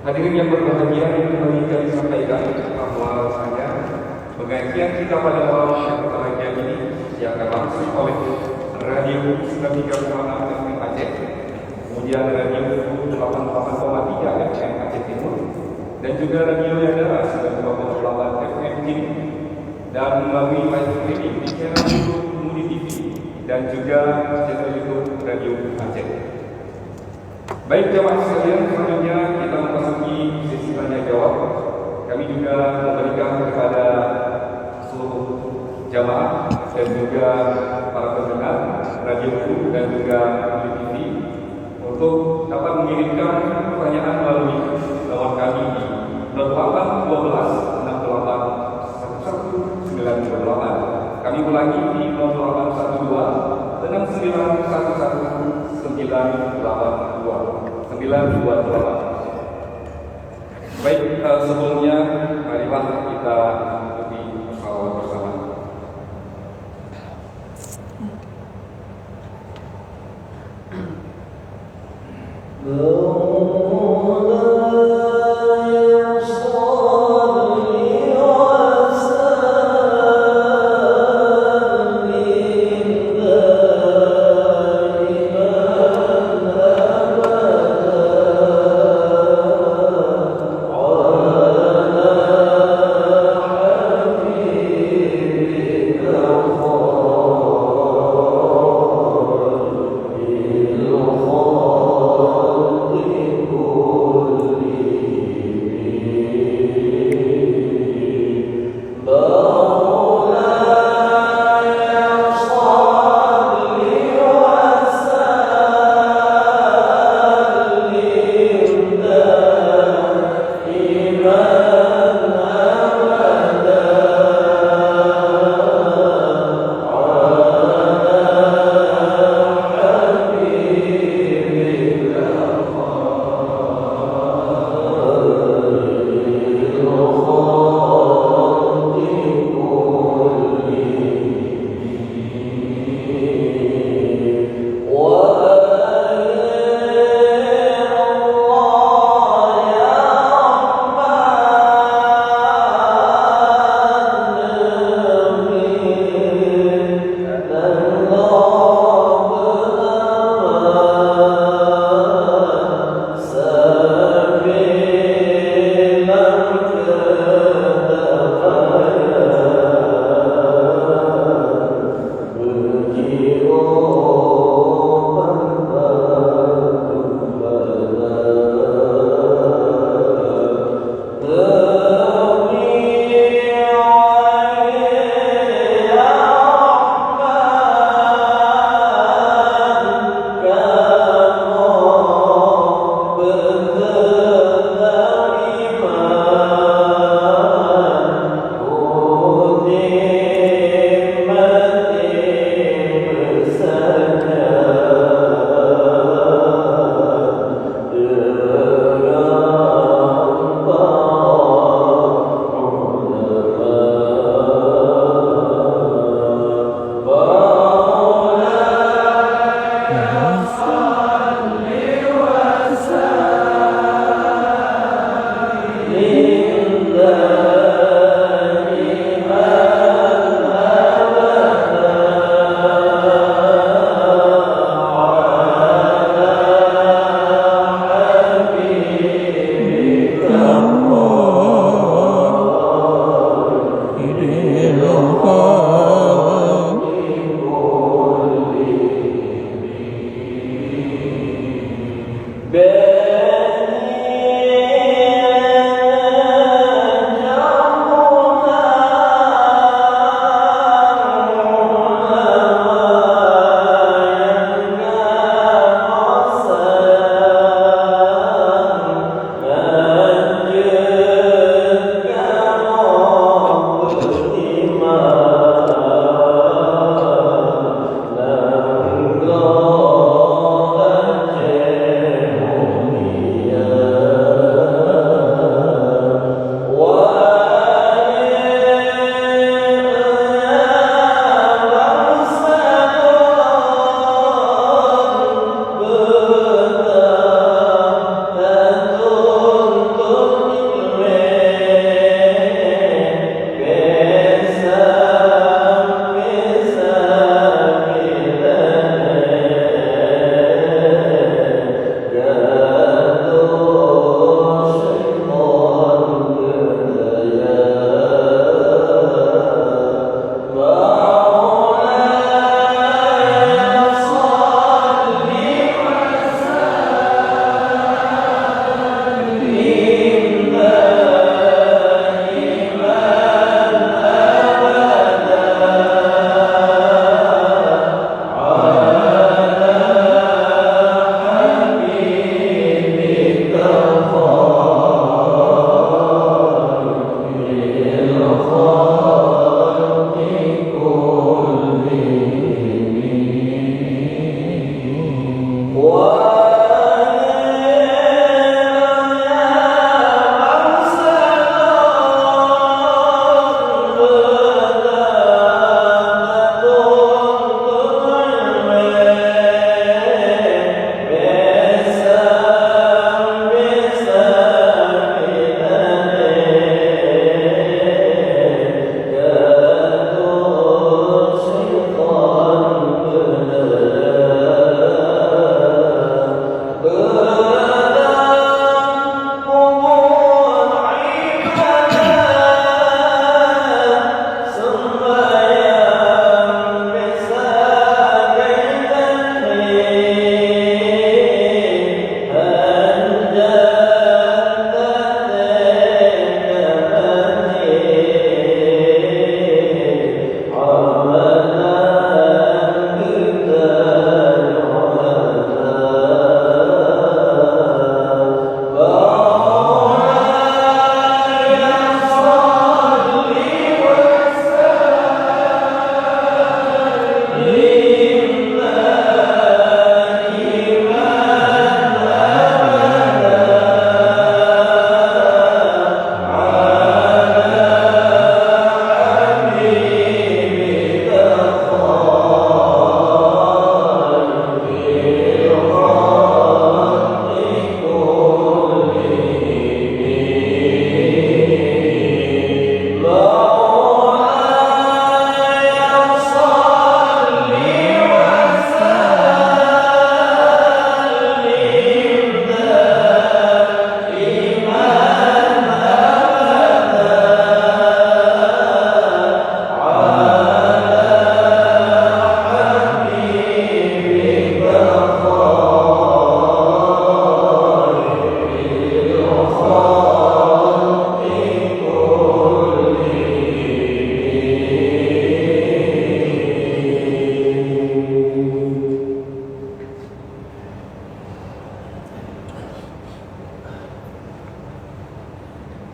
Hadirin yang berbahagia, kembali kami sampaikan bahwasanya pengajian kita pada malam yang berbahagia ini diangkat langsung oleh Radio 93,6 FM Aceh, kemudian Radio 88,3 FM Aceh Timur, dan juga Radio Yadara 92,8 FM Kini, dan melalui live streaming di channel YouTube Mudi TV dan juga channel YouTube Radio Aceh. Baik jamaah sekalian, selanjutnya kita memasuki sesi tanya jawab. Kami juga memberikan kepada seluruh jamaah dan juga para pendengar Radio dan juga TV untuk dapat mengirimkan pertanyaan melalui lawan kami di 0812 68 1198. Kami ulangi di 0812 6911 982. Baik, sebelumnya marilah kita ikuti salawat bersama.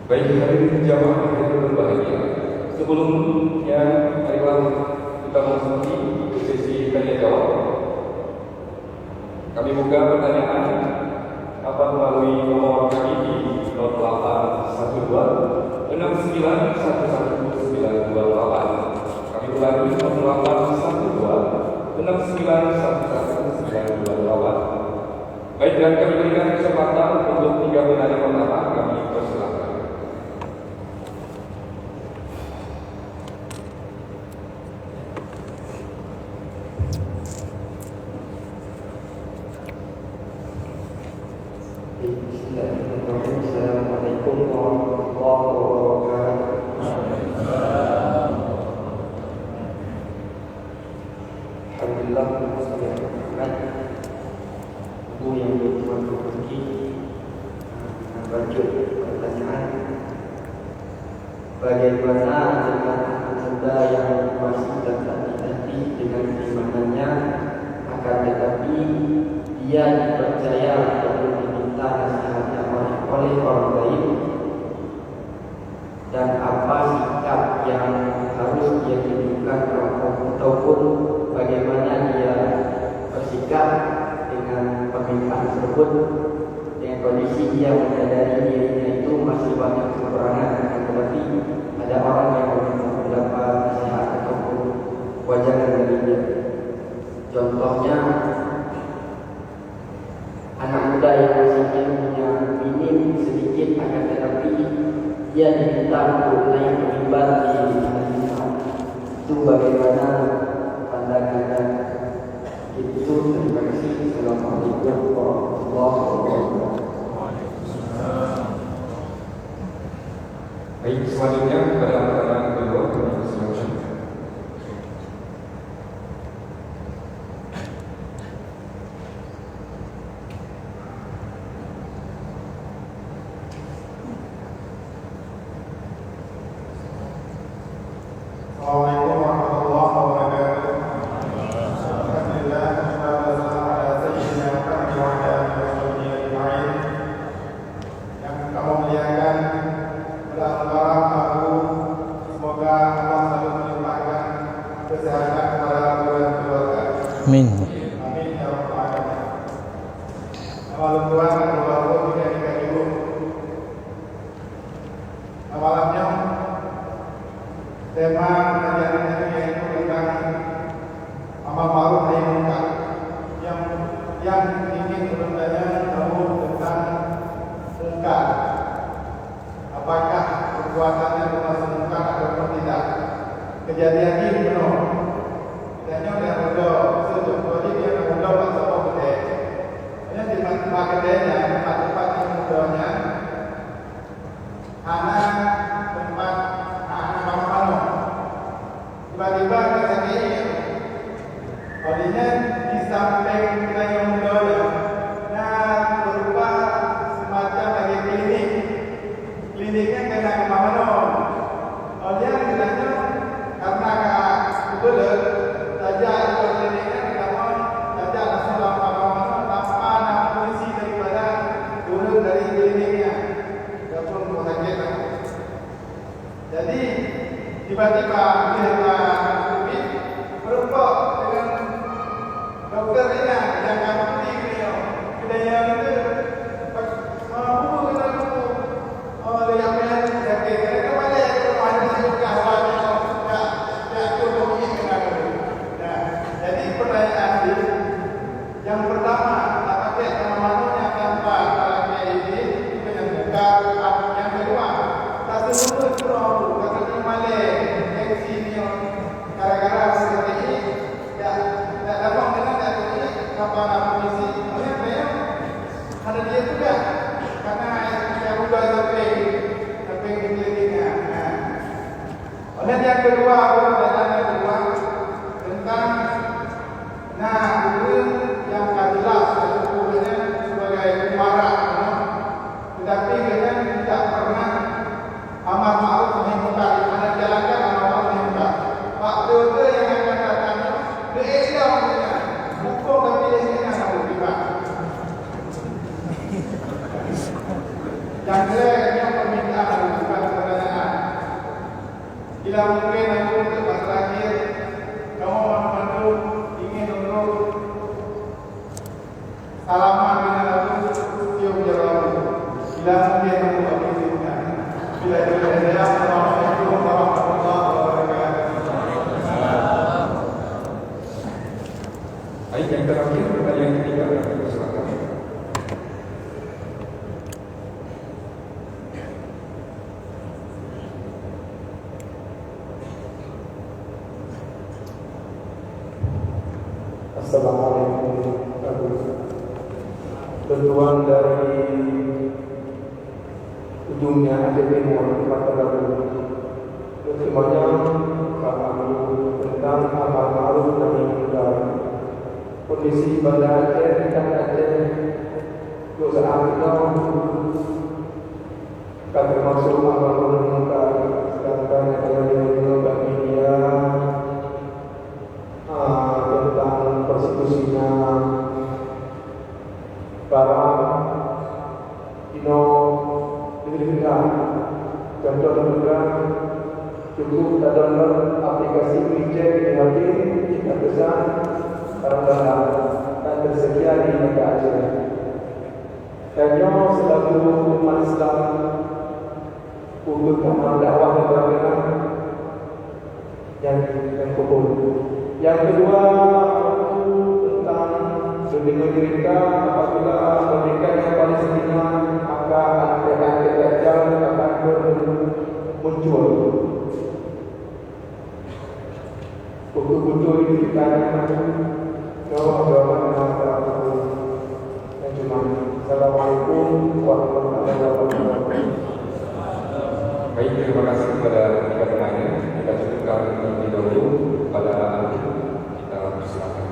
Baik hadirin jamaah yang berbahagia, sebelumnya marilah kita memasuki sesi tanya jawab. Kami buka pertanyaan dapat melalui nomor kami di 0812 6911 928. Kami ulangi 0812 6911 928. Baik, dan kami berikan kesempatan untuk 3 penanya pertama. Kami persilakan. Assalamualaikum warahmatullahi wabarakatuh. Alhamdulillah, Ibu yang bertuan rezeki berlanjut pertanyaan, bagaimana dengan anda yang masih datang nanti dengan imanannya, akan tetapi dia dipercaya untuk diminta nasihatnya oleh orang lain, dan apa sikap yang harus dia tunjukkan ataupun bagaimana dia bersikap dengan permintaan tersebut dengan kondisi dia menyadari dirinya itu masih banyak kekurangan, tetapi ada orang yang mendapat nasihat ataupun wajangan dari dia. Contohnya anak muda yang masih ilmunya minim sedikit, akan tetapi dia diminta untuk naik ke mimbar di hari Jumat. Itu bagaimana pandangannya? Itu terima kasih. Assalamualaikum warahmatullahi wabarakatuh. Baik, selanjutnya kepada pertanyaan kedua, kami persilakan. Assalamualaikum warahmatullahi wabarakatuh. Alhamdulillah, wassalatu ala sayyidina Muhammad wa ala alihi ajma'in. Yang kami muliakan, mudah-mudahan aku semoga Allah selalu melimpahkan kesehatan kepada keluarga. Amin. Amin ya rabbal alamin. Malam Tuhan, berbahagia tiga ibu. Malamnya tema kajian ini yaitu tentang amal ma'ruf nahi munkar, yang ingin sebenarnya tahu tentang munkar. Apakah perbuatannya termasuk munkar atau tidak? Kejadian ini penuh. Tanya oleh bodoh, sebetulnya dia bodoh pasal apa kedai. Hanya di tempat kedainya, tempat yang bodohnya, anak tempat tiba-tiba kata dia, olehnya di samping kita yang muda, nah berupa semacam lagi kliniknya kena kemana-mana. Olehnya katanya karena kebetulan saja itu kliniknya kenapa saja langsung lama-lama tanpa ada polisi daripada turun dari kliniknya, ataupun rumah sakit. Jadi tiba-tiba dia berubah dengan dokter ini yang kamu di beliau kedaya itu mampu kita itu oleh yang lain sakit mereka pada yang ada suka awalnya tidak cukup ini dengan nah jadi pertanyaan ini yang pertama apakah nama-namanya tanpa alamiah ini dengan buka yang kedua tak seluruh perlu kata malai sini gara-gara seperti ini tidak dapat dengan ini kapal polisi oleh ada dia juga karena yang udah sampai kliniknya. Oleh yang kedua pertanyaan yang kedua tentang guru yang tak jelas gurunya sebagai pemara, tetapi dia tidak pernah amar ma'ruf nahi munkar, ada jalankan amar ma'ruf nahi munkar. Pak dokter yang akan datang beredar dengan hukum dan pilihnya nak tiba. Yang lainnya permintaan Bila mungkin aku untuk pas terakhir, kamu membantu ingin untuk salaman dengan aku, cium jawab. Bila mungkin aku bagi siapkan. Bila saya Assalamualaikum warahmatullahi wabarakatuh. Baik, yang terakhir pertanyaan ketiga yang dipersilakan. Assalamualaikum warahmatullahi wabarakatuh. Tujuan dari ujungnya Aceh Timur Kota Labu semuanya tentang amal ma'ruf nahi munkar. Kondisi Banda Aceh dan Aceh juga sangat kami masuk amal ma'ruf munkar, sedangkan yang bagi dia tentang persekusinya para diberikan contoh juga cukup download aplikasi WeChat di HP kita pesan barang-barang dan tersedia di negara Aceh. Hanya selaku umat Islam untuk dakwah kepada yang kubur. Yang kedua tentang lebih mereka apabila mereka yang Palestina maka antek-antek Dajjal akan muncul. Buku-buku ini kita Assalamualaikum warahmatullahi wabarakatuh. Baik, terima kasih kepada tiga penanya. Kita cukupkan terlebih dahulu pada kita persilakan.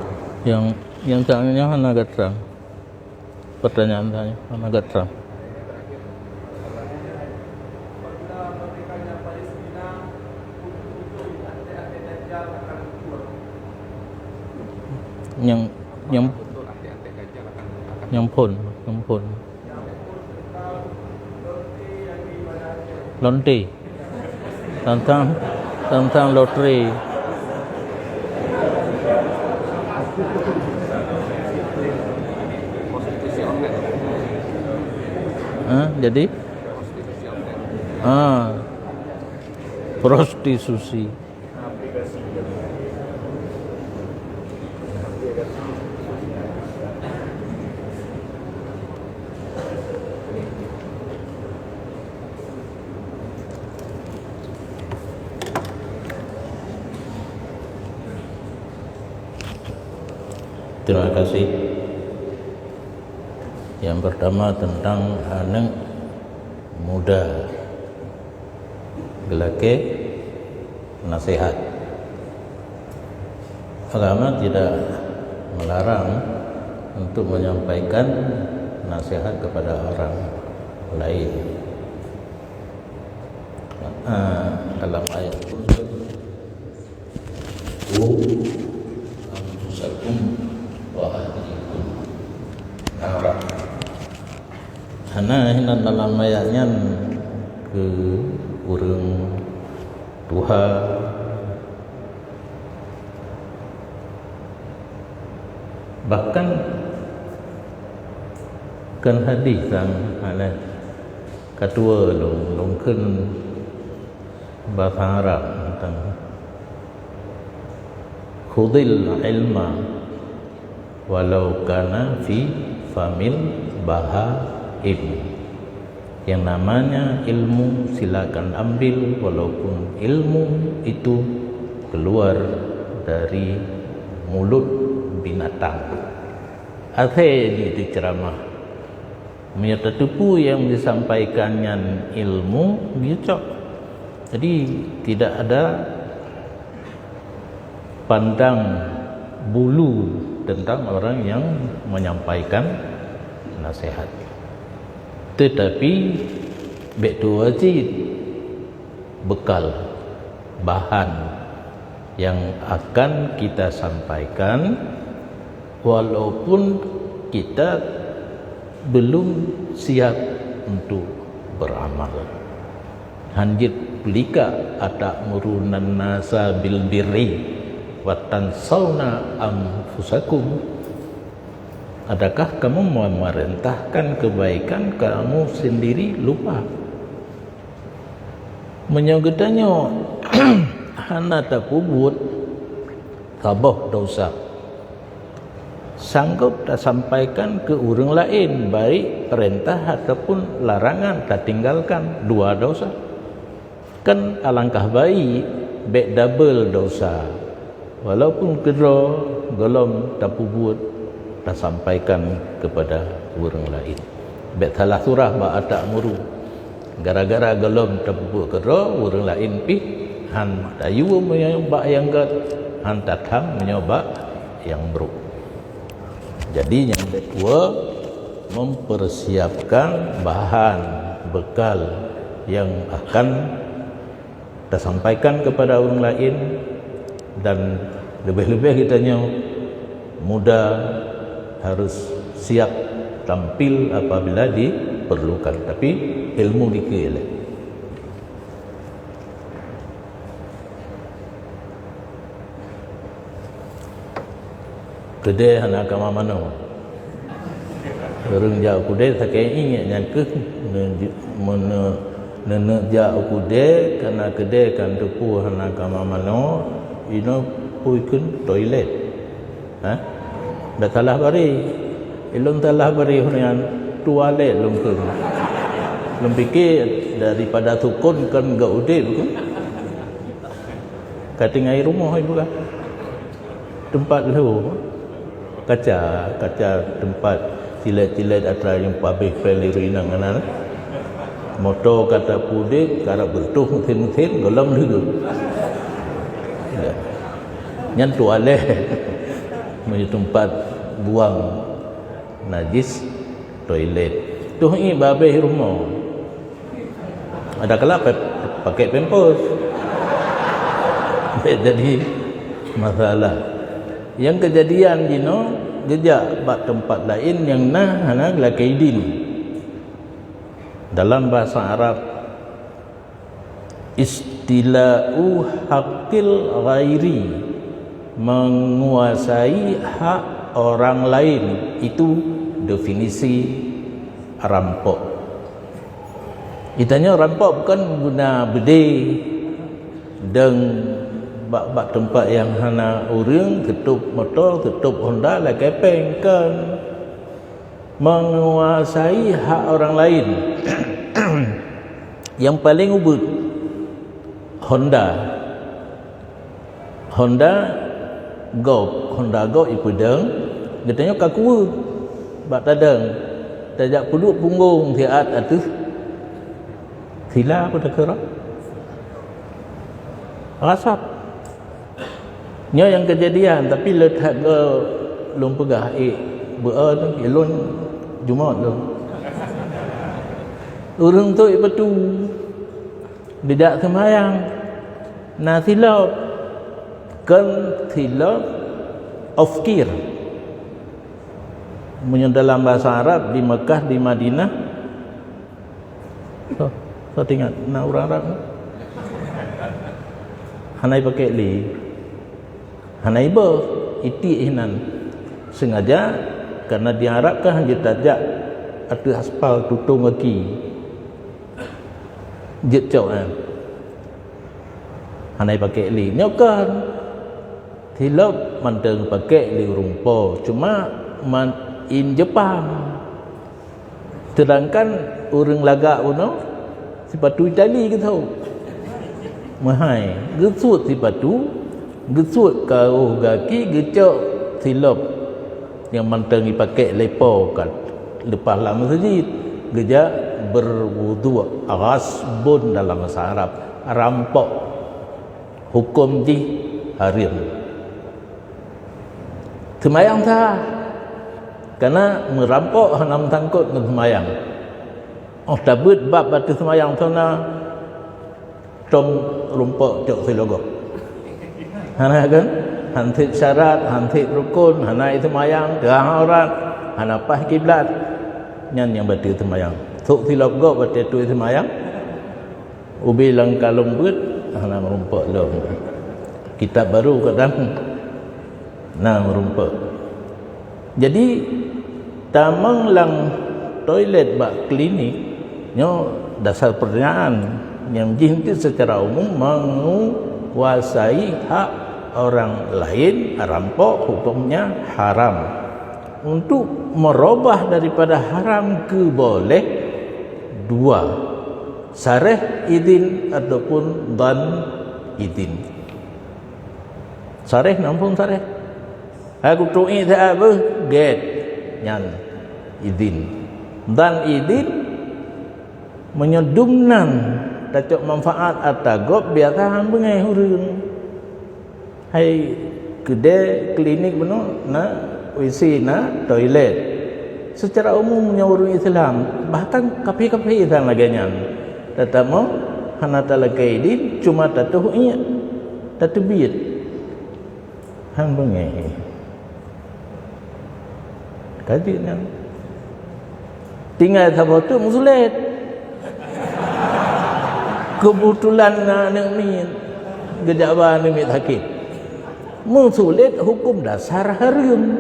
Yang tanya agak terang. Pertanyaan tanya agak terang. Yang pun lonte tentang lotre. Jadi prostitusi. Terima kasih. Yang pertama tentang anak muda gelake nasihat. Agama tidak melarang untuk menyampaikan nasihat kepada orang lain. Dalam ayat anfusakum wa ahlikum nara. Hina dalam ayatnya ke urang Tuhan bahkan kan hadis yang ada kedua lungkun bahasa Arab tentang khudil ilma walau kana fi famil bahaim. Yang namanya ilmu silakan ambil walaupun ilmu itu keluar dari mulut binatang. Akhirnya di ceramah menyata tupu yang disampaikannya ilmu biacok. Jadi tidak ada pandang bulu tentang orang yang menyampaikan nasihat. Tetapi betul wajib bekal bahan yang akan kita sampaikan walaupun kita belum siap untuk beramal. hanjit pelika atamurun nasa bil birri wa tansawna anfusakum. Adakah kamu memerintahkan kebaikan, kamu sendiri lupa? Menyogedanyo hana takubut tabah dosa, sanggup tak sampaikan ke orang lain, baik perintah ataupun larangan tak tinggalkan, dua dosa. Kan alangkah baik baik double dosa, walaupun kedua golom tak pubut tak sampaikan kepada orang lain. Baik salah surah ba atak muru, gara-gara golom tak pubut kedua orang lain pi han tayu menyoba yang gat, han tatam menyoba yang buruk. Jadi yang kedua, mempersiapkan bahan bekal yang akan tersampaikan kepada orang lain, dan lebih-lebih kitanya muda harus siap tampil apabila diperlukan, tapi ilmu dikira. Kedai anak kama mana? Orang jauh kedai tak ingat yang ke nenek jauh kedai kerana kedai kan tupu anak kama mana? Ino puikun toilet. Dah salah bari. Ilung salah bari hunian toilet lungkung. Lung fikir daripada tukun kan gak udah bukan? Kating air rumah ibu kan? Tempat lu. Kaca tempat tilet-tilet atau yang pabrik peliru inang anak motor kata pudik cara betul mungkin golam dulu nyan toilet menuju tempat buang najis toilet tu ni babe rumah ada kala pakai pampers jadi masalah. Yang kejadian dino gejak bak tempat lain yang hana lakaidin. Dalam bahasa Arab istila'u haqqil ghairi, menguasai hak orang lain, itu definisi rampok. Itanya rampok bukan guna bede dan bak tempat yang hana orang ketup motor, ketup Honda lah kepeng kan, menguasai hak orang lain. Yang paling ubud Honda Go ipu deng katanya kaku bak tadeng tajak puluk punggung tiat atuh sila aku tak kira rasap nya yang kejadian, tapi letak ke lung pegah bear tu elon Jumaat tu urang tu betul tidak sembahyang nah silap kan silap ofkir dalam bahasa Arab di Mekah di Madinah so tinggal nak orang Arab hanai pakai li hanai ber iti inan sengaja karena diharapkan hanya tajak ada aspal tutung kaki jet cok kan hanai pakai li nyokan hilap manteng pakai li rumpo cuma in Jepang sedangkan orang lagak puno sepatu Itali ke tahu mahai gesut sepatu gesut kau gaki gecok silap yang manteng dipakai lepo kan lepas lah masjid geja berwudu ghasbun dalam bahasa Arab rampok hukum di harim semayang tak karena merampok hanam tangkut dengan semayang tabut bab batu semayang tu na tom rumpok cok silogo hana kan hantik syarat hantik rukun hana itu semayang orang hana pah kiblat nyan yang batu semayang tuk silogo batu itu semayang ubi lang kalung buat hana merumpuk long kitab baru kadang nah merumpuk. Jadi tamang lang toilet bak klinik nyo dasar pertanyaan yang jinti secara umum menguasai hak orang lain rampok hukumnya haram. Untuk merubah daripada haram ke boleh dua, sareh idin ataupun dan idin. Sareh nampung sareh aku tu'i tak apa get nyan idin dan idin menyedumnan tacok manfaat atagop biasa hambengai hurun hai kedai klinik benar na WC na toilet secara umumnya orang Islam bahkan kapi-kapi Islam lagi nyan tetamu hana talakai idin cuma tatuhnya tatubit hambengai kaji nyan tinggal sabotu musulet kebetulan nak ni gejaban ni sakit musulet hukum dasar haram.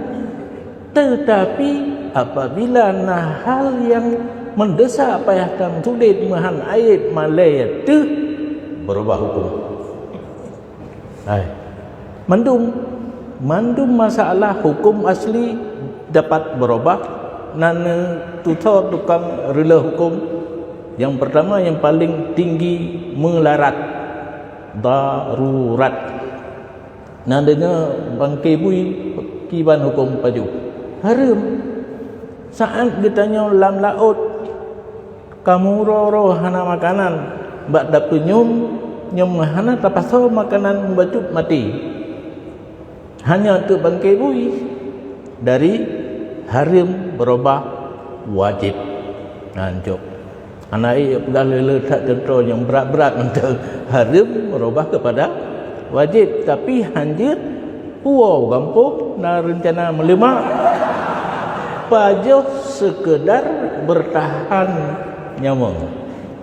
Tetapi apabila nah hal yang mendesak payah tam sulit mahan aib malaya tu berubah hukum. Mandum masalah hukum asli dapat berubah. Nana tutor tukang rela hukum. Yang pertama yang paling tinggi melarat darurat. Nandanya bangkai bui kiban hukum paju. Haram. Saat ditanya lam laut kamu roh hana makanan bak dapur nyum hana tapaso makanan membacut mati hanya untuk bangkai bui dari haram berubah wajib nancuk anak pegang letak contoh yang berat-berat untuk haram berubah kepada wajib tapi hanjir puau kampung na rencana melemak pajak sekedar bertahan nyawang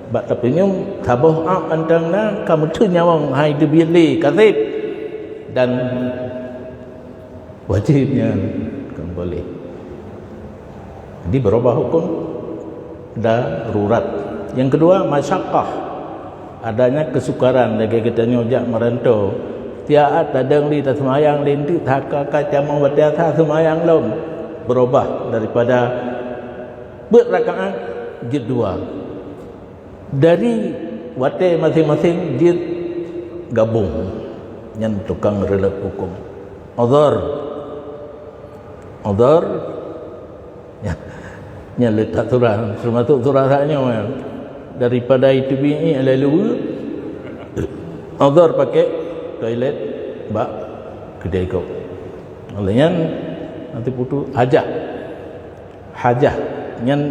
bak tapi nyum taboh ap antangna kamu tu nyawang hai debili kasib dan wajibnya kamu boleh jadi berubah hukum darurat. Yang kedua masyaqqah adanya kesukaran lagi kita nyojak merantau tiaat tadang li ta semayang linti thaka kacamang batiasa semayang lom berubah daripada berrakaat jid dua dari wate masing-masing jid gabung yang tukang relak hukum udhur ya letak surah termasuk surah saknya daripada itu bi lalu udhur pakai toilet bak kedai kau olehnya nanti putu hajah yang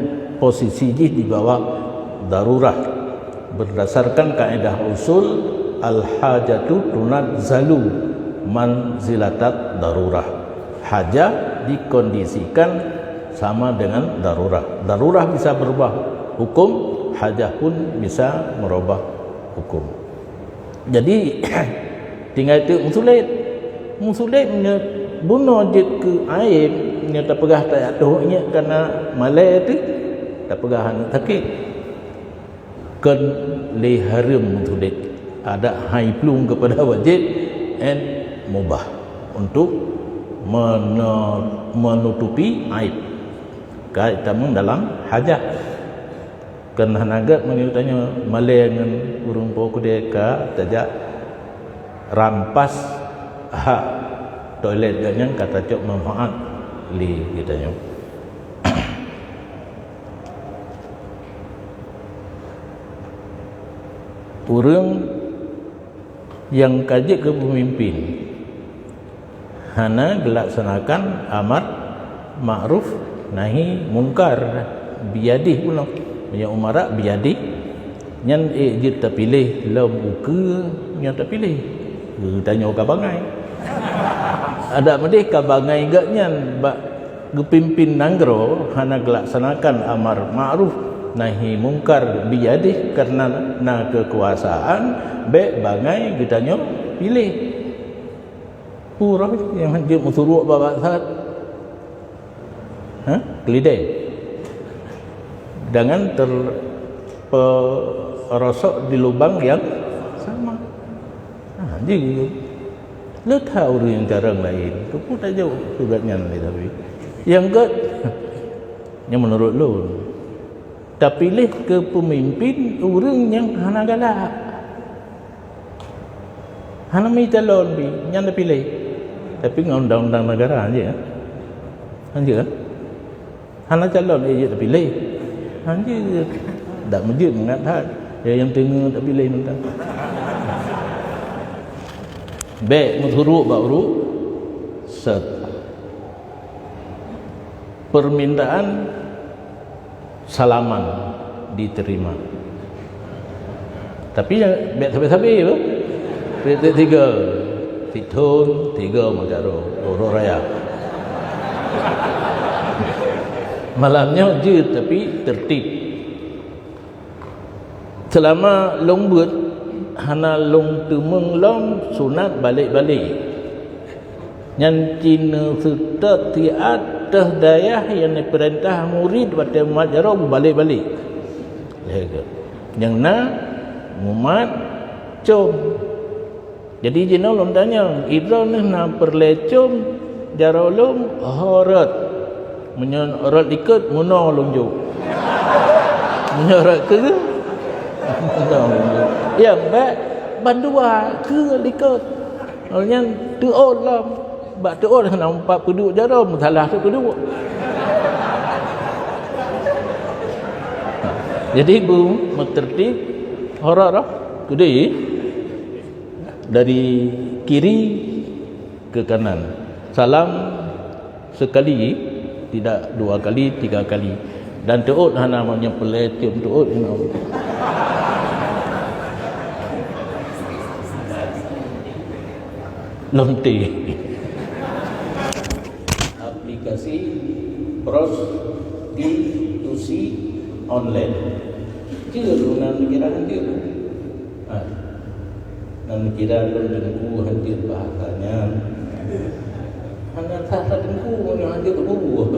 posisi di bawah darurah berdasarkan kaedah usul al-hajatu tunazzalu manzilatat darurah. Hajah dikondisikan sama dengan darurah bisa berubah hukum, hajah pun bisa merubah hukum. Jadi tinggal itu musulit bunuh je ke aib nya tak pegah tak dohnya karena malai tu tak pegah nak sakit kan li haram musulit ada hai plung kepada wajib and mubah untuk menutupi aib kait tamu dalam hajat kan hanagat menutanya malai dengan urung pokok deka tajak rampas hak toilet dan kata cok manfaat li kitanya. Orang yang kaji ke pemimpin hana gelaksanakan amar ma'ruf nahi mungkar biadih pula punya umarak biadih nyan je tak pilih lau buka nyan tak pilih tanya kabangai ada medih kabangai gak nyan bak gepimpin nanggro hana gelaksanakan amar ma'ruf nahi mungkar biyadih karena kekuasaan baik bangai kitanya pilih pura yang dia musuruh babat saat kelidai dengan terperosok di lubang yang sama. Jadi letah orang yang jarang lain tu pun tak jauh suratnya ni tapi yang yang menurut lo tak pilih ke pemimpin orang yang hana galak hana mai calon bi yang dah pilih tapi dengan undang-undang negara aja ya hana calon dia tak pilih hanya tak menjadi mengatakan yang tengah tak pilih nanti baik muturuk baru set permintaan salaman diterima tapi baik sampai-sampai apa tiga Fitun, tiga Magaro, Oro Raya. Malamnya je tapi tertib. Selama long buat hana long temeng long sunat balik-balik. Yang Cina serta tiat daya yang diperintah murid pada Magaro balik-balik. Yang na mumat com. Jadi jenau lom tanya, idra ni nak perlecom jarolom horat. Menyon orat ikut munong lonjo. Menyorat ke? Munong lonjo. Ya, baik bandua ke ikut. Orangnya tuon lam. Bak tuon nampak penduduk jarom salah tu penduduk. Jadi bu tertib horat kudi dari kiri ke kanan. Salam sekali, tidak dua kali, tiga kali. Dan tuut namanya peletium tuut. Lonti. Aplikasi prostitusi online. Dia lunan kira-kira dia. Dan kira dengku hadir bahasanya hanya sah dengku yang hadir buku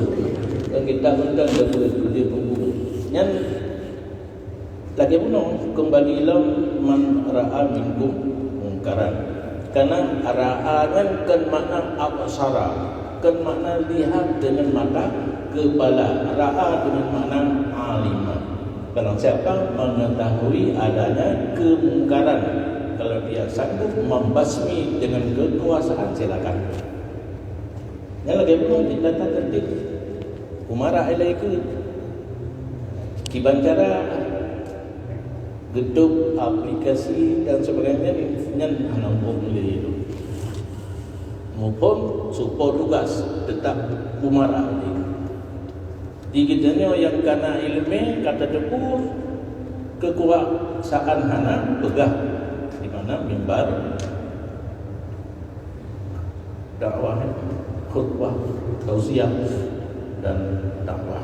yang kita undang dan dia buku yang lagi pun kembali lam man ra'a minkum mungkaran karena ra'a kan makna absara kan makna lihat dengan mata kepala ra'a dengan makna alimah barang siapa mengetahui adanya kemungkaran kalau dia sanggup membasmi dengan kekuasaan silakan. Yang lagi pun kita tak tertib. Umara ilaiku kibancara gedung aplikasi dan sebagainya yang hanam boleh itu. Maupun support tugas tetap umara ilaiku. Digitanya yang kena ilmu kata depur kekuasaan hana pegah di mana mimbar dakwah, khutbah, tausiah dan dakwah.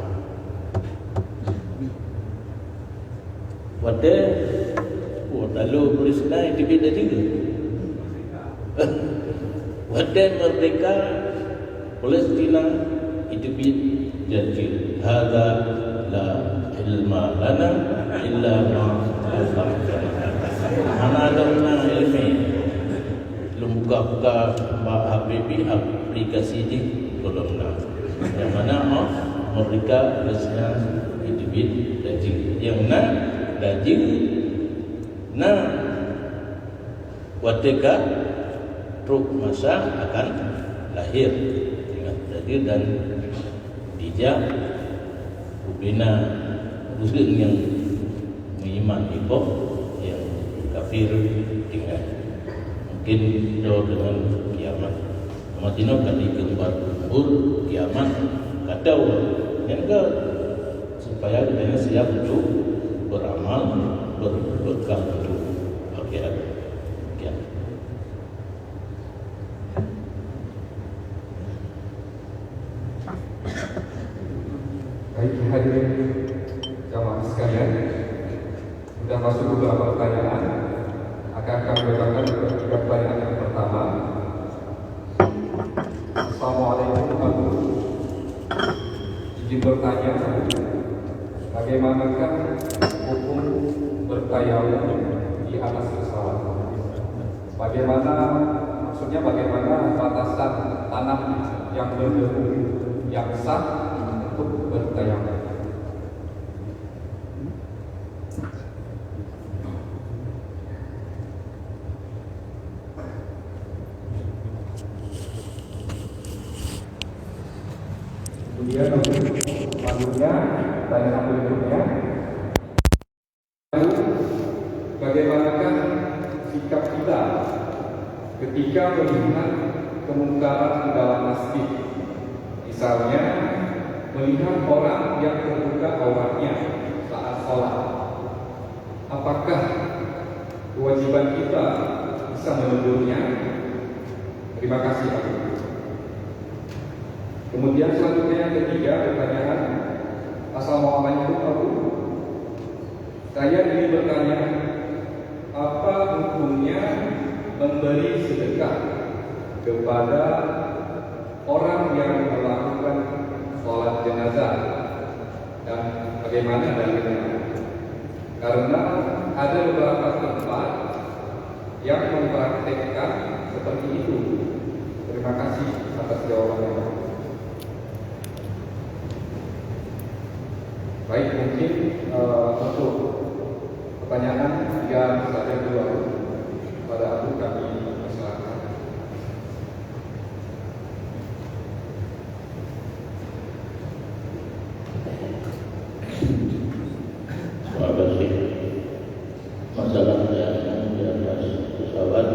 Wade, lalu Palestina itu beda juga. Wade merdeka Palestina itu beda janji. Hada la ilma lana illa ma allamtana. Mana ada ilmu lumbuka-buka Habibi aplikasi di kolomna yang mana mereka Palestina hidup daging yang daging wateka truk masa akan lahir dengan daging dan dijak ubina muslim yang beriman ibu yang kafir dengan mungkin jauh dengan kiamat. Madinah kali keempat kubur kiamat kadau yang ke supaya kita siap untuk beramal berbekal untuk akhirat. Ya. Baik hadirin jamaah sekalian. masuk beberapa pertanyaan. Akan kami bacakan tiga pertanyaan yang pertama. Assalamualaikum warahmatullahi wabarakatuh. Izin bertanya, bagaimanakah hukum bertayamum di atas pesawat? Maksudnya bagaimana batasan tanah yang berdebu yang sah untuk bertayamum? Kemudian selanjutnya, pertanyaan berikutnya, bagaimanakah sikap kita ketika melihat kemungkaran di dalam masjid? Misalnya, melihat orang yang terbuka auratnya saat sholat. Apakah kewajiban kita bisa menegurnya? Terima kasih, Pak. Kemudian selanjutnya yang ketiga, pertanyaan. Assalamualaikum warahmatullahi wabarakatuh. Saya ingin bertanya, apa hukumnya memberi sedekah kepada orang yang melakukan sholat jenazah dan bagaimana dalilnya? Karena ada beberapa tempat yang mempraktekkan seperti itu. Terima kasih atas jawabannya. Baik, mungkin untuk pertanyaan yang saja kedua pada aku kami persilakan. Terima kasih. Masalah yang di atas pesawat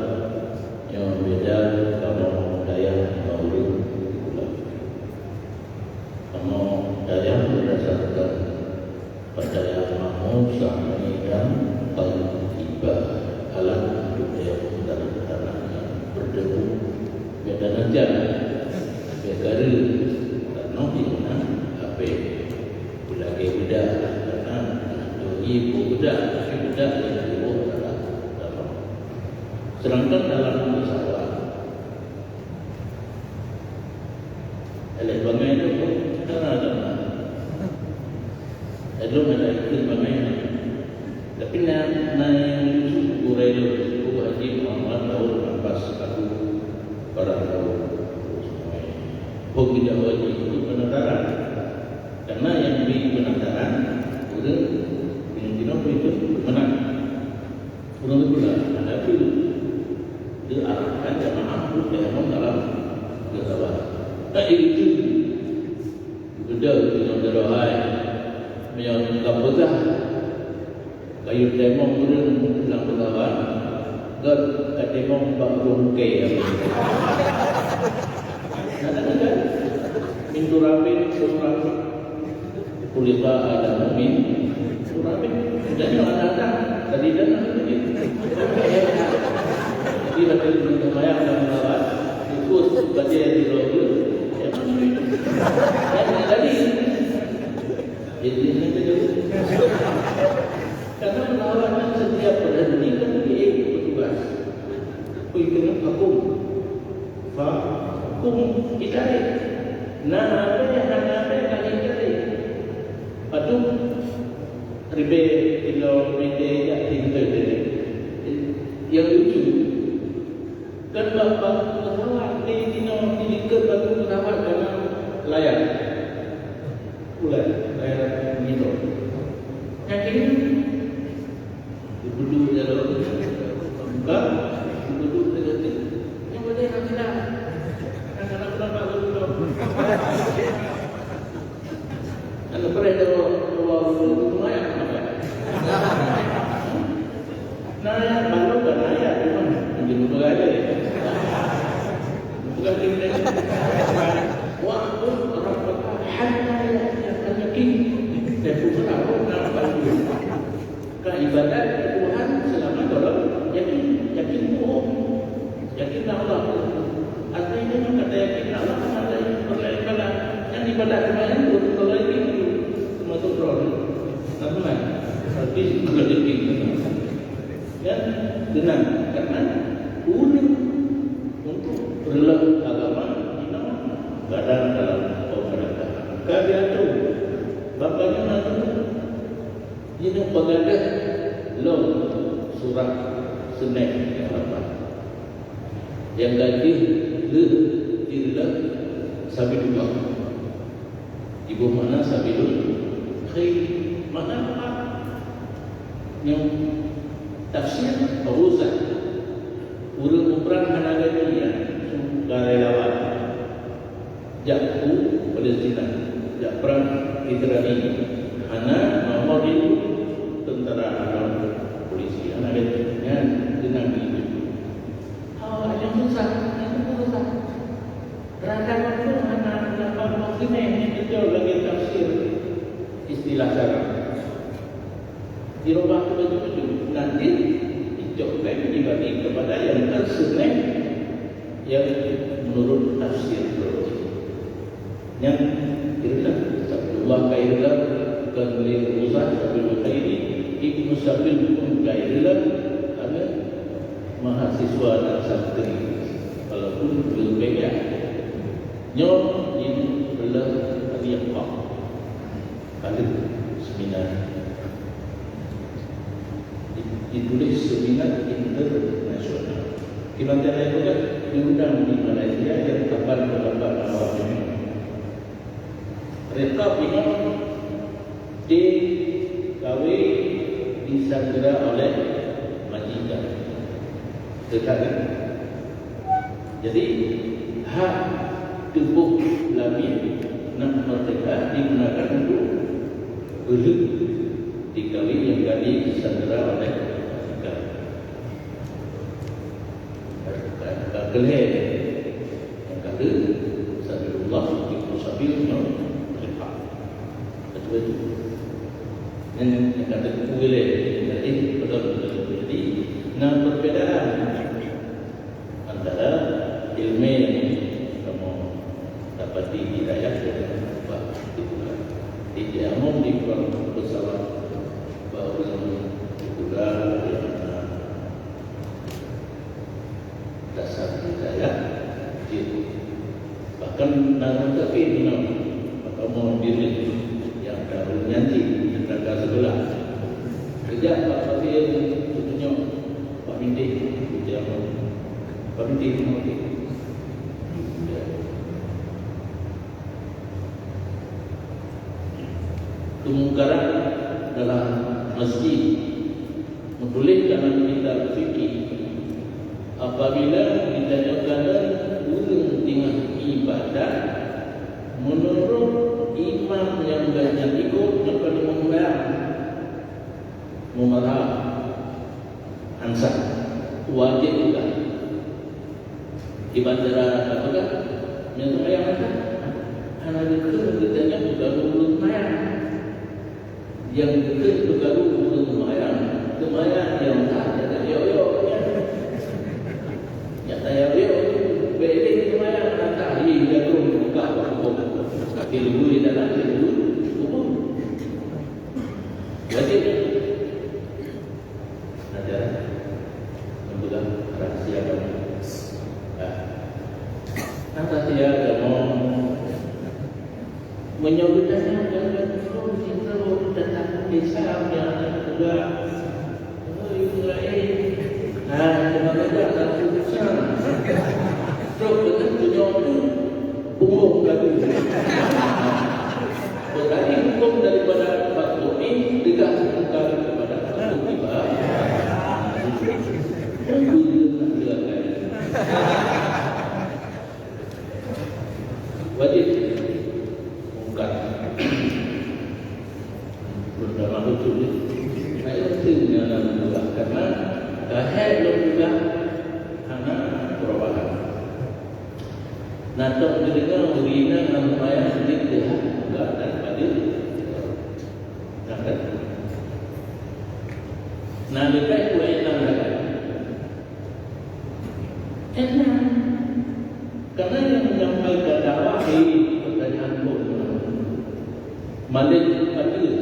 yang beda kalau daya maulid. Kalau daya berdasarkan percaya makmum sampai dan tiba alat untuk daya dari tanah yang berdebu beda saja beda karena dimana apa lagi beda karena ibu beda yang ibu adalah dalam sedangkan dalam pesawat elektronnya itu belum ada ikut bagaimana. Tapi naik urai itu haji Muhammad tahun lepas aku pada tahun tidak wajib ikut penataran karena yang di penataran udah yang itu menang. Udah itu lah. Ada itu diarahkan jamaah untuk dalam pesawat. Nah itu sudah dengan doa yang kaputah kayu demong turun dalam pesawat dan demong bangun ke ada kan mintu rapi surah kulita ada min surapi dan ada tadi dan begitu jadi ada di tempat dalam pesawat ikut baca di logo yang tadi jadi karena melawan setiap berhenti kan dia bertugas. Hukum hukum kita. Nah apa yang kalian cari? Patu ribe kilo ribe ya tinggal yang lucu kan bapak pesawat di diikat batu pesawat karena layar ular layar gitu. Yang ini duduk dalam enggak duduk dekat yang boleh kita karena kenapa duduk kalau berada luar itu lumayan nah yang baru kan ayat memang menjadi berada bukan ini waktu orang bertahan yang yakin dan bukan apa ibadat Tuhan selama dalam yakin bohong, yakin Allah. Artinya yang kata yakin Allah ada yang ibadat kemarin betul lagi termasuk roh. Tapi kalau yakin tenang karena urut untuk berlaku agama kita badan dalam pemerintahan. Kaya tu bapaknya nanti ini pegada lo surat Senin yang apa yang gaji le illa sabilullah ibu mana sabilul khair mana apa yang tafsir berusaha urut perang hanaga dia sukarelawan jatuh Palestina jak perang Israel hana nomor itu tentara dalam polisi hana dia dengan itu yang susah terhadap itu hana dapat maksudnya itu lagi tafsir istilah Arab dirubah ke baju nanti dicoba dibagi kepada yang tersunnah yang menurut tafsir yang irilah Abdullah kairillah Kanlil Uzah Sabil Khairi Ibnu Sabil pun kairillah ada mahasiswa dan santri walaupun belum beda nyok ini adalah Riyaqah ada seminar ditulis seminar internasional kilantian itu kan diundang di Malaysia yang kapan-kapan awalnya rekap ini dikawai disandera oleh majikan tetapi jadi hak tubuh lamin nak merdeka digunakan untuk beli dikawai yang tadi disandera oleh majikan kelih yang kata Sabilullah Ibnu Sabilnya betul yang kata boleh jadi betul jadi nah perbedaan antara ilmu yang kamu dapati hidayah dengan apa itu kan tidak umum di kurang pesawat bahawa juga dasar hidayah bahkan dalam tapi maka mau diri yang baru nyanyi negara sebelah kerja Pak Fatih tunjuk Pak Mindik yang Pak Mindik kemungkaran dalam masjid boleh dalam kita fikir apabila kita nyatakan urung tengah ibadah menurut imam yang banyak ikut yang paling memarah ansar wajib juga ibadah apakah yang ayam apa anak itu katanya bukan mulut mayang yang itu bukan mulut mayang kemayang yang tak ada yo nyata yo beli kemayang tak hari dia tu buka waktu ilmu di dalam ilmu umum wajib ada membuat rahasia apa dia mau menyebutnya dengan terus tentang desa yang juga Israel sebenarnya satu besar terus betul tunjuk umum lagi berarti hukum daripada fatwa ini digabungkan kepada satu tiba wajib bukan bernama betul saya pentingnya dalam juga karena kahai belum juga anak perubahan nato mereka urina namanya sedikit enggak daripada sangat nah lebih kuat enak karena yang menyampaikan dakwah di pertanyaan pun balik batil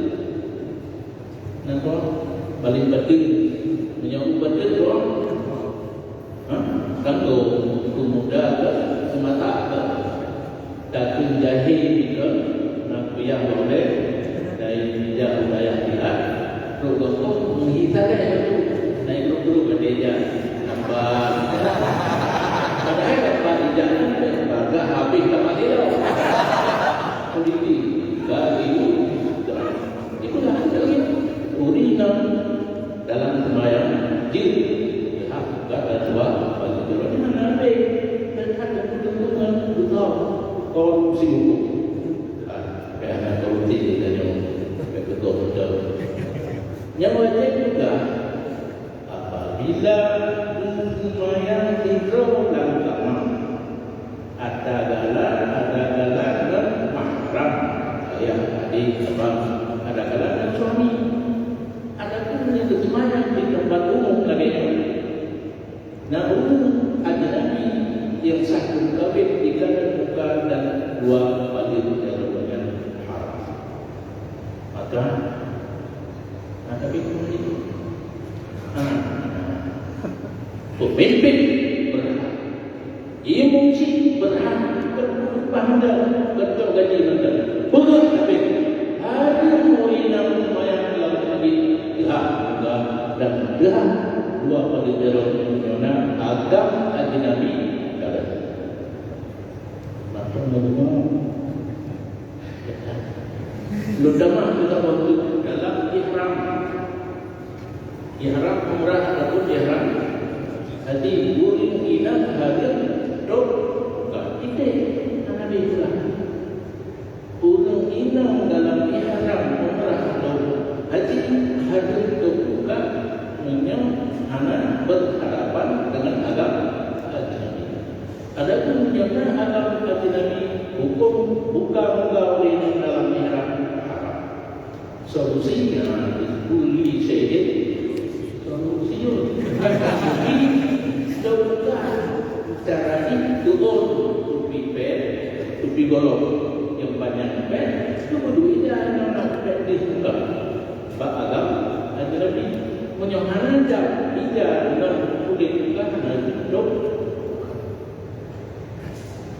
nato balik batil menyambut batil yang boleh dari dia budaya dia rokok menghitarkan itu naik dulu ke dia nampak padahal dapat ijazah baga habis dapat dia politik itu itulah urinan dalam sembahyang jin hak kata tua bagi dia di mana baik dan ada ketentuan betul kalau singgung kayak korupsi dan yang betul-betul yang wajib juga apabila sembahyang hidro dan kamar ada galah dan mahram ayah adik abang ada galah dan suami ada pun yang sembahyang di tempat umum lagi nah umum ajnabi yang satu kawin tiga dan bukan dan dua bagi dengan haram maka tapi itu pemimpin berhak emosi berhak berpandang bergaji rendah berat habis ada muinam semayang dalam negeri pihak juga dan pihak dua pemimpin agam ajnabi ada maka semua lutama kita waktu dalam ihram umrah ataupun ihram hati burin ina hadir dok kita Nabi bilang burin ina dalam ihram umrah atau haji hadir dok buka menyang anak berhadapan dengan agama ajnabi adapun jangan agama ajnabi hukum buka oleh dalam ihram haram solusinya kulli syai'in solusiun ini juga cara ini turun tupi pen tupi golok yang banyak pen itu berduitnya yang nak pen di muka bak agam ada lebih menyohana jam ija dengan kulit muka hanya hidup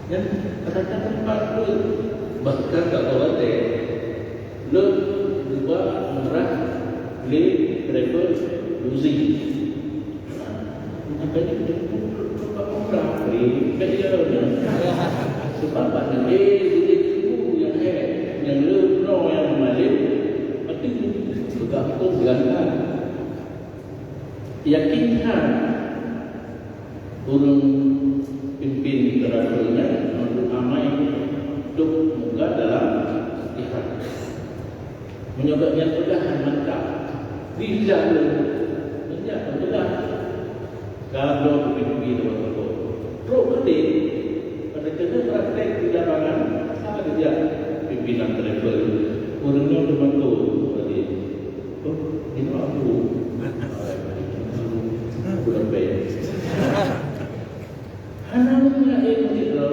dan kata-kata tempat itu bahkan tak tahu ada le dua murah le travel Luzi makanya kita buka umrah kerja sebab pada itu yang no yang malik pasti juga itu berangkat yakinkan turun pimpin terakhirnya untuk amai untuk muka dalam istihad menyebabnya pegahan mantap dijaga betul kalau pergi teman-teman pro penting pada kena praktek di lapangan sama dia pimpinan travel orangnya terbantu tadi ini aku bukan baik anaknya itu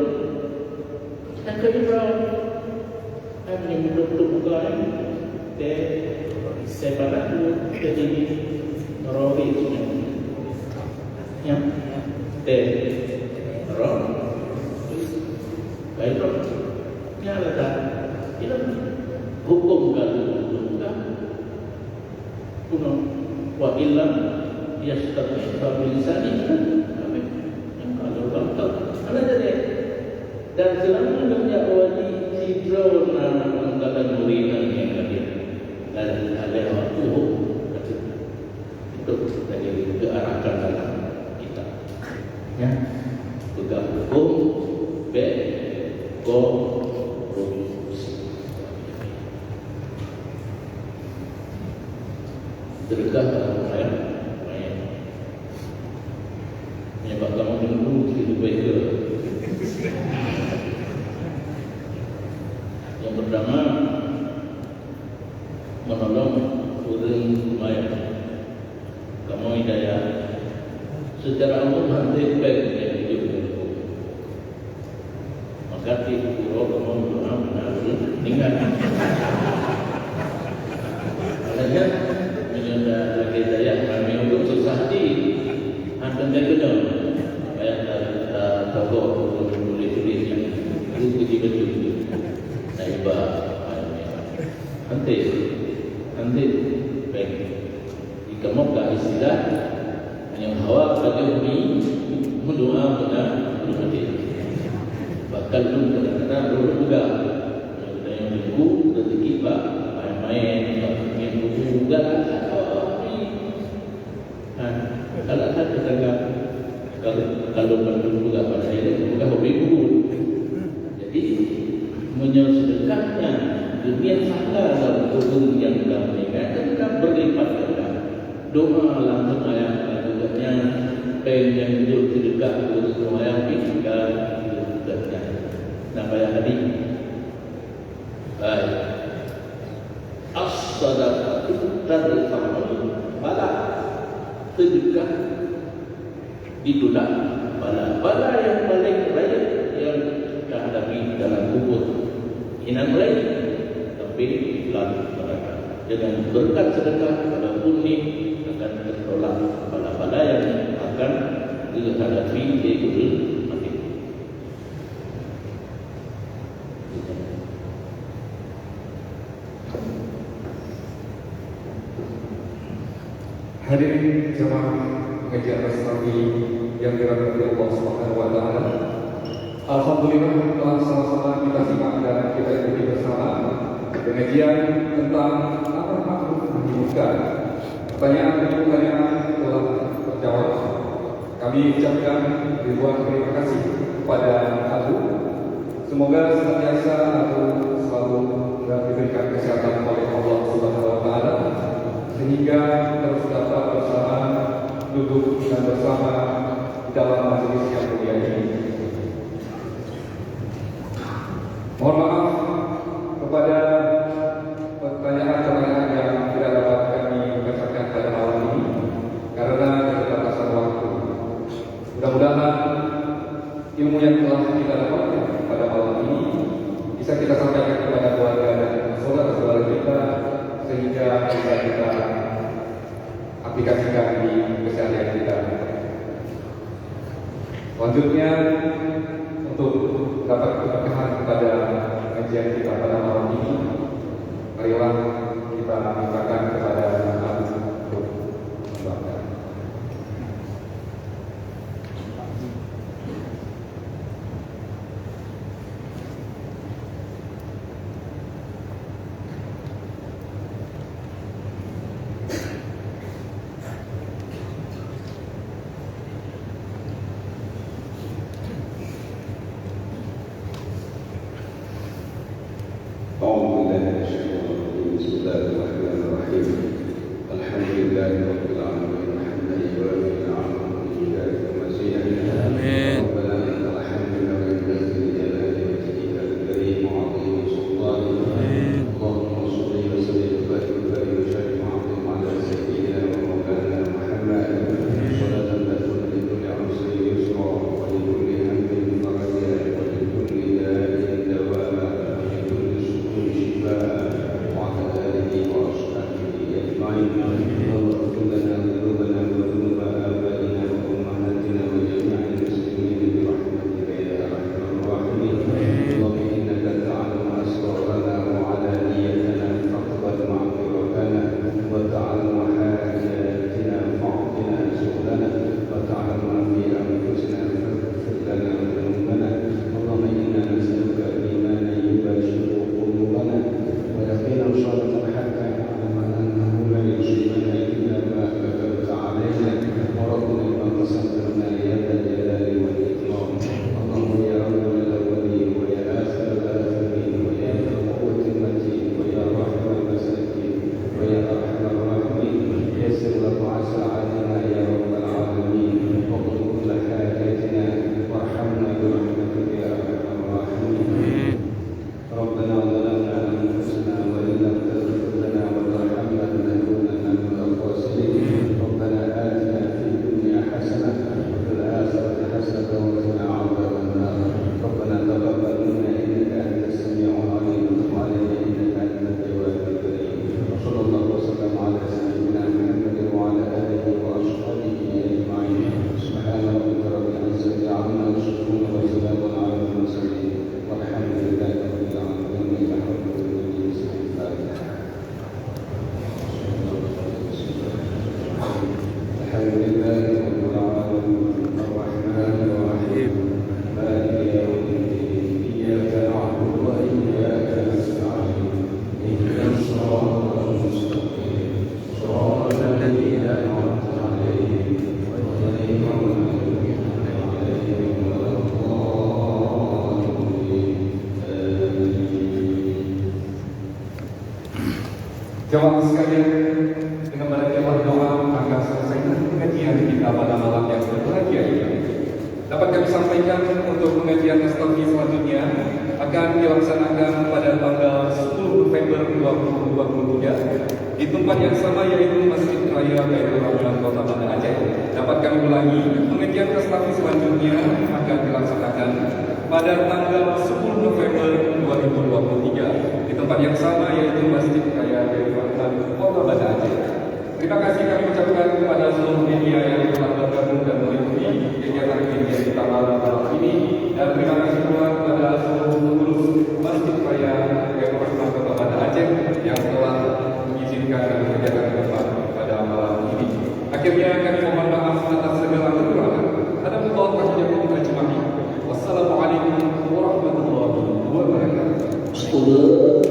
dan kedua kami membutuhkan separat jadi teroris yang teror baik ini ada hukum kan kuno wa illam yastabilisani yang kalau betul ada jadi dan selama kerja wajib sidro nama angkatan murid yang hadir dan ada waktu itu dari kearahkan dalam kita ya pegang hukum korupsi terdekat dalam saya menyebab kamu menunggu itu baik yang pertama menolong orang lumayan kamu hidayah secara umum nanti baik yang hidup dengan hukum maka di pura kamu doa menaruh ingat adanya menyenda lagi daya kami untuk susah hati akan terkenal banyak tokoh tulis-tulis yang itu puji betul naibah Yahudi berdoa pada mati. Bahkan pun kadang-kadang dulu juga ada yang minggu rezeki pak main-main yang juga kalau saya katakan kalau penduduk juga pada ini bukan hobi guru. Jadi menyedekahnya dunia salah dalam turun yang dalam mereka tetap berlipat ganda. Doa langsung ayat ayatnya pengen hidup sedekah untuk semua yang tinggal hidupnya. Namanya tadi baik as-sadaqatu tadfa'u bala sedekah itulah bala yang paling baik yang kita hadapi dalam kubur. Ingat baik tapi lalu mereka dengan berkat sedekah walaupun ini akan tertolak bala-bala yang akan dihadapi di kubur mati. Hadirin jemaah pengajian Rasulullah yang dirahmati Allah Subhanahu wa taala. Alhamdulillah telah sama-sama kita simak dan kita ikuti bersama pengajian tentang apa maksud menghidupkan. Pertanyaan telah terjawab. Kami ucapkan ribuan terima kasih kepada Abu. Semoga senantiasa Abu selalu diberikan kesehatan oleh Allah Subhanahu wa taala sehingga terus dapat bersama duduk dan bersama dalam majelis yang mulia ini. Mohon maaf kepada pertanyaan-pertanyaan yang tidak dapat kami bacakan pada malam ini karena keterbatasan waktu. Mudah-mudahan ilmu yang telah kita dapatkan pada malam ini bisa kita sampaikan kepada keluarga dan saudara-saudara kita sehingga bisa kita aplikasikan di keseharian kita. Selanjutnya untuk dapat keberkahan kepada kajian kita pada malam ini, marilah kita mintakan kepada Allah untuk membacakan. Jemaah sekalian, dengan banyaknya doa agar selesai pengajian kita pada malam yang berbahagia ini, dapat kami sampaikan untuk pengajian Nastafi selanjutnya akan dilaksanakan pada tanggal 10 November 2023 di tempat yang sama, yaitu Masjid Raya Khairul Rahman Kota Banda Aceh. Dapat kami ulangi, pengajian Nastafi selanjutnya akan dilaksanakan pada tanggal 10 November 2023 di tempat yang sama, yaitu Masjid Raya Khairul Rahman Kota Banda Aceh. Terima kasih kami ucapkan kepada seluruh media yang telah bergabung dan mengikuti kegiatan kita malam ini, dan terima kasih pula kepada seluruh pengurus Masjid Raya Khairul Rahman Kota Banda Aceh yang telah mengizinkan kegiatan kita pada malam ini. Akhirnya kami mohon maaf atas segala kekurangan. Hadapullah rahmatullah ajma'in. Wassalamualaikum warahmatullahi wabarakatuh. Allah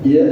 Ya